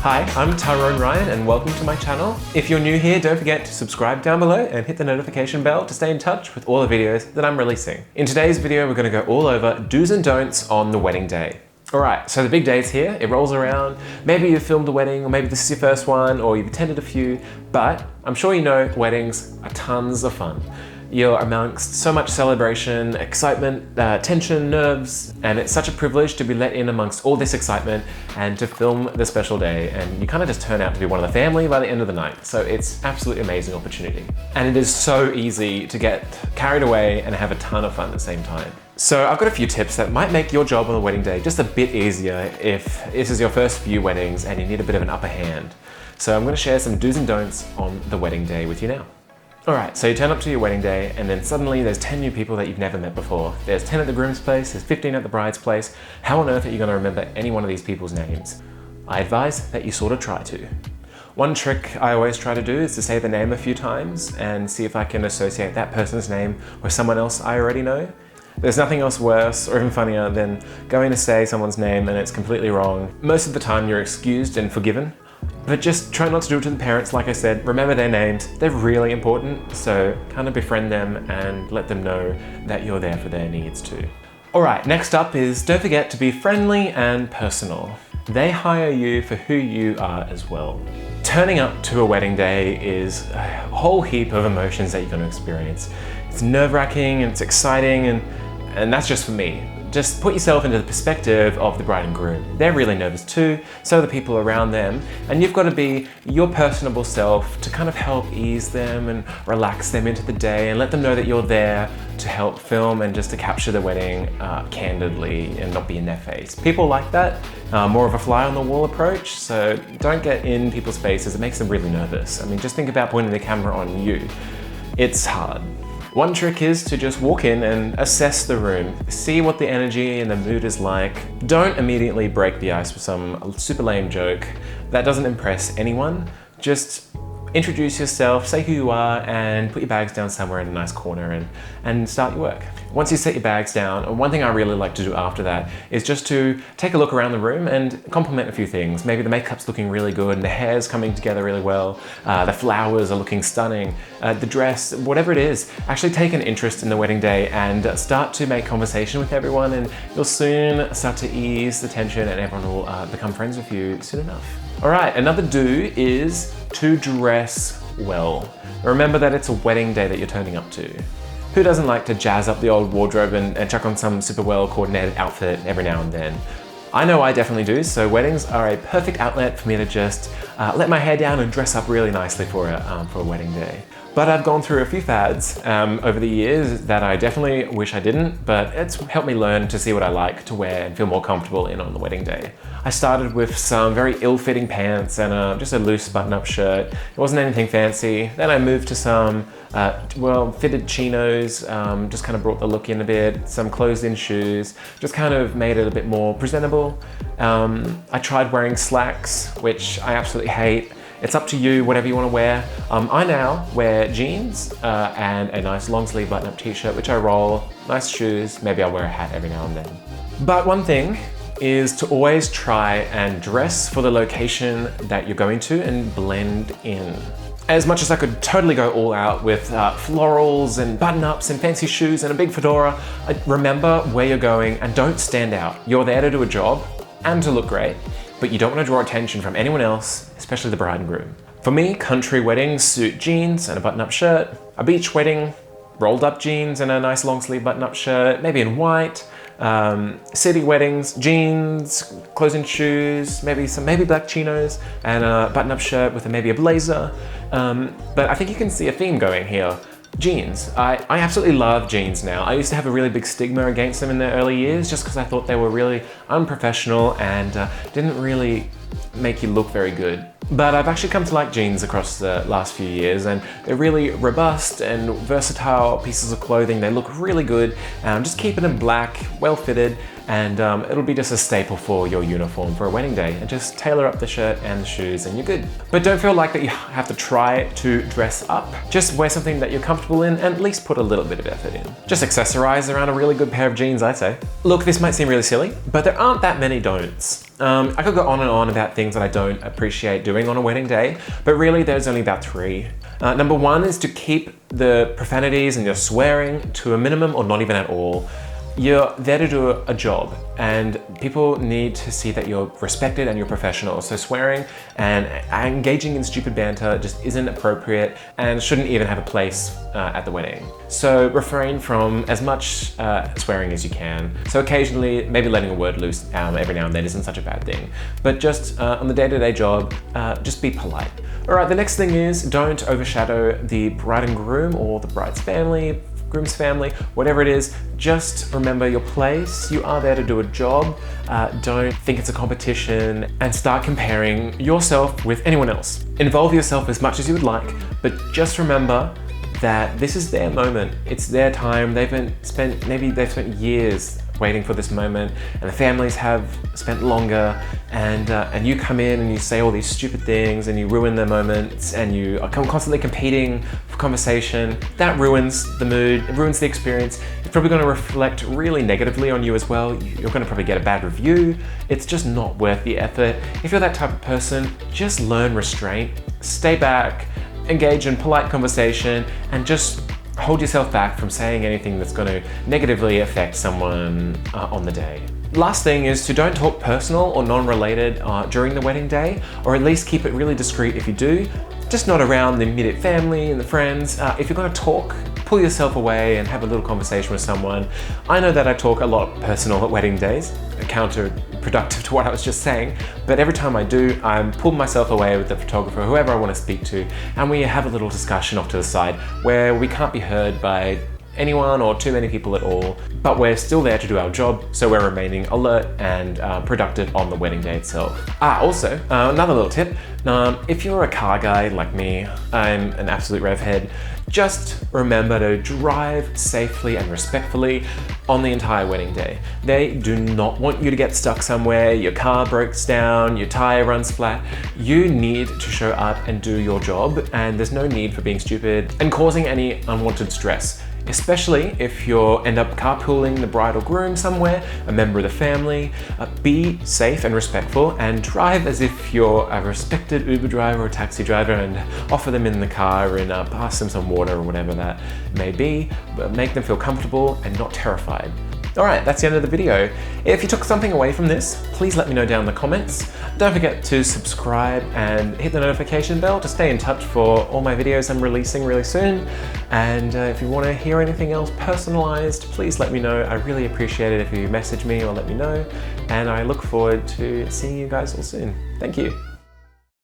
Hi, I'm Tamron and welcome to my channel. If you're new here, don't forget to subscribe down below and hit the notification bell to stay in touch with all the videos that I'm releasing. In today's video, we're going to go all over do's and don'ts on the wedding day. Alright, so the big day's here, it rolls around. Maybe you've filmed a wedding, or maybe this is your first one, or you've attended a few, but I'm sure you know weddings are tons of fun. You're amongst so much celebration, excitement, tension, nerves, and it's such a privilege to be let in amongst all this excitement and to film the special day, and you kind of just turn out to be one of the family by the end of the night. So it's absolutely amazing opportunity. And it is so easy to get carried away and have a ton of fun at the same time. So I've got a few tips that might make your job on the wedding day just a bit easier if this is your first few weddings and you need a bit of an upper hand. So I'm going to share some do's and don'ts on the wedding day with you now. Alright, so you turn up to your wedding day and then suddenly there's 10 new people that you've never met before. There's 10 at the groom's place, there's 15 at the bride's place. How on earth are you going to remember any one of these people's names? I advise that you sort of try to. One trick I always try to do is to say the name a few times and see if I can associate that person's name with someone else I already know. There's nothing else worse or even funnier than going to say someone's name and it's completely wrong. Most of the time you're excused and forgiven. But just try not to do it to the parents, like I said. Remember their names, they're really important, so kind of befriend them and let them know that you're there for their needs too. Alright, next up is don't forget to be friendly and personal. They hire you for who you are as well. Turning up to a wedding day is a whole heap of emotions that you're going to experience. It's nerve-wracking and it's exciting and that's just for me. Just put yourself into the perspective of the bride and groom. They're really nervous too, so are the people around them, and you've got to be your personable self to kind of help ease them and relax them into the day and let them know that you're there to help film and just to capture the wedding candidly and not be in their face. People like that, more of a fly on the wall approach, so don't get in people's faces, it makes them really nervous. I mean, just think about pointing the camera on you. It's hard. One trick is to just walk in and assess the room. See what the energy and the mood is like. Don't immediately break the ice with some super lame joke. That doesn't impress anyone. Just introduce yourself, say who you are, and put your bags down somewhere in a nice corner and start your work. Once you set your bags down, one thing I really like to do after that is just to take a look around the room and compliment a few things. Maybe the makeup's looking really good and the hair's coming together really well, the flowers are looking stunning, the dress, whatever it is. Actually take an interest in the wedding day and start to make conversation with everyone, and you'll soon start to ease the tension and everyone will become friends with you soon enough. Alright, another do is to dress well. Remember that it's a wedding day that you're turning up to. Who doesn't like to jazz up the old wardrobe and chuck on some super well coordinated outfit every now and then? I know I definitely do, so weddings are a perfect outlet for me to just let my hair down and dress up really nicely for a wedding day. But I've gone through a few fads over the years that I definitely wish I didn't, but it's helped me learn to see what I like to wear and feel more comfortable in on the wedding day. I started with some very ill-fitting pants and just a loose button-up shirt. It wasn't anything fancy. Then I moved to some fitted chinos, just kind of brought the look in a bit, some closed-in shoes, just kind of made it a bit more presentable. I tried wearing slacks, which I absolutely hate. It's up to you, whatever you want to wear. I now wear jeans and a nice long sleeve button-up t-shirt, which I roll, nice shoes, maybe I'll wear a hat every now and then. But one thing is to always try and dress for the location that you're going to and blend in. As much as I could totally go all out with florals and button-ups and fancy shoes and a big fedora, remember where you're going and don't stand out. You're there to do a job and to look great, but you don't want to draw attention from anyone else, especially the bride and groom. For me, country weddings suit jeans and a button-up shirt. A beach wedding, rolled up jeans and a nice long sleeve button-up shirt, maybe in white. City weddings, jeans, closed-in shoes, maybe black chinos, and a button-up shirt with maybe a blazer. But I think you can see a theme going here. Jeans. I absolutely love jeans now. I used to have a really big stigma against them in the early years just because I thought they were really unprofessional and didn't really make you look very good. But I've actually come to like jeans across the last few years, and they're really robust and versatile pieces of clothing. They look really good. Just keep it in black, well fitted, and it'll be just a staple for your uniform for a wedding day. And just tailor up the shirt and the shoes and you're good. But don't feel like that you have to try to dress up. Just wear something that you're comfortable in and at least put a little bit of effort in. Just accessorize around a really good pair of jeans, I'd say. Look, this might seem really silly, but there aren't that many don'ts. I could go on and on about things that I don't appreciate doing on a wedding day, but really there's only about 3. Number 1 is to keep the profanities and your swearing to a minimum or not even at all. You're there to do a job and people need to see that you're respected and you're professional. So swearing and engaging in stupid banter just isn't appropriate and shouldn't even have a place at the wedding. So refrain from as much swearing as you can. So occasionally, maybe letting a word loose every now and then isn't such a bad thing. But just on the day-to-day job, just be polite. All right, the next thing is don't overshadow the bride and groom or the bride's family, groom's family, whatever it is. Just remember your place. You are there to do a job. Don't think it's a competition and start comparing yourself with anyone else. Involve yourself as much as you would like, but just remember that this is their moment. It's their time. Maybe they've spent years waiting for this moment, and the families have spent longer, and you come in and you say all these stupid things and you ruin their moments and you are constantly competing for conversation. That ruins the mood, it ruins the experience. It's probably going to reflect really negatively on you as well. You're going to probably get a bad review. It's just not worth the effort. If you're that type of person, just learn restraint, stay back, engage in polite conversation, and just hold yourself back from saying anything that's going to negatively affect someone on the day. Last thing is to don't talk personal or non-related during the wedding day, or at least keep it really discreet if you do. Just not around the immediate family and the friends. If you're going to talk, pull yourself away and have a little conversation with someone. I know that I talk a lot personal at wedding days, counterproductive to what I was just saying, but every time I do, I pull myself away with the photographer, whoever I want to speak to, and we have a little discussion off to the side where we can't be heard by anyone or too many people at all, but we're still there to do our job, so we're remaining alert and productive on the wedding day itself. Also, another little tip, if you're a car guy like me, I'm an absolute rev head, just remember to drive safely and respectfully on the entire wedding day. They do not want you to get stuck somewhere, your car breaks down, your tire runs flat. You need to show up and do your job, and there's no need for being stupid and causing any unwanted stress. Especially if you end up carpooling the bride or groom somewhere, a member of the family. Be safe and respectful and drive as if you're a respected Uber driver or taxi driver and offer them in the car and pass them some water or whatever that may be, but make them feel comfortable and not terrified. Alright, that's the end of the video. If you took something away from this, please let me know down in the comments. Don't forget to subscribe and hit the notification bell to stay in touch for all my videos I'm releasing really soon. And if you want to hear anything else personalized, please let me know. I really appreciate it if you message me or let me know. And I look forward to seeing you guys all soon. Thank you.